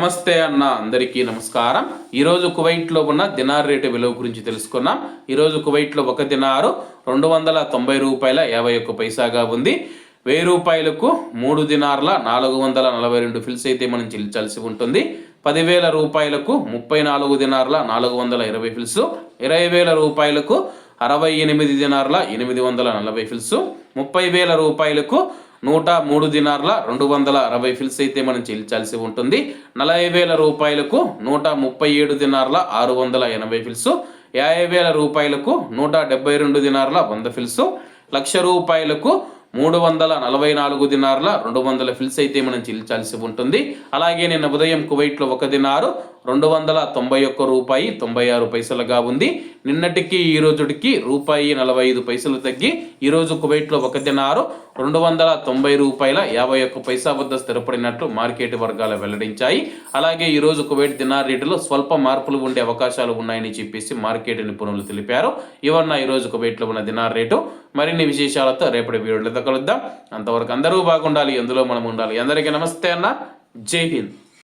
నమస్తే అన్న, అందరికీ నమస్కారం. ఈరోజు కువైట్లో ఉన్న దినార్ రేటు విలువ గురించి తెలుసుకున్నాం. ఈరోజు కువైట్లో ఒక దినారు 290 రూపాయల 51 పైసాగా ఉంది. 1000 రూపాయలకు 3 దినార్ల 442 ఫిల్స్ అయితే మనం చెల్లించాల్సి ఉంటుంది. 10,000 రూపాయలకు 34 దినార్ల 420 ఫిల్స్, 20,000 రూపాయలకు 68 దినార్ల 840 ఫిల్స్, 30,000 రూపాయలకు 103 దినార్ల 260 ఫిల్స్ అయితే మనం చెల్లించాల్సి ఉంటుంది. 40,000 రూపాయలకు 137 దినార్ల 680 ఫిల్స్, 50,000 రూపాయలకు 172 దినార్ల 100 ఫిల్స్, 1,00,000 రూపాయలకు 344 దినార్ల 200 ఫిల్స్ అయితే మనం చెల్లించాల్సి ఉంటుంది. అలాగే నిన్న ఉదయం కువైట్లో ఒక దినారు 291 రూపాయి 96 పైసలుగా ఉంది. నిన్నటికి ఈ రోజుకి రూపాయి 45 పైసలు తగ్గి ఈరోజు కువైట్లో ఒక దినారు 290 రూపాయల 51 పైసా వద్ద స్థిరపడినట్లు మార్కెట్ వర్గాలు వెల్లడించాయి. అలాగే ఈరోజు కువైట్ దినార్ రేటులో స్వల్ప మార్పులు ఉండే అవకాశాలు ఉన్నాయని చెప్పేసి మార్కెట్ నిపుణులు తెలిపారు. ఇవన్న ఈరోజు కువైట్లో ఉన్న దినార్ రేటు. మరిన్ని విశేషాలతో రేపటి వీడియోలో కలుద్దాం. అంతవరకు అందరూ బాగుండాలి, అందులో మనం ఉండాలి. అందరికీ నమస్తే అన్న, జై హింద్.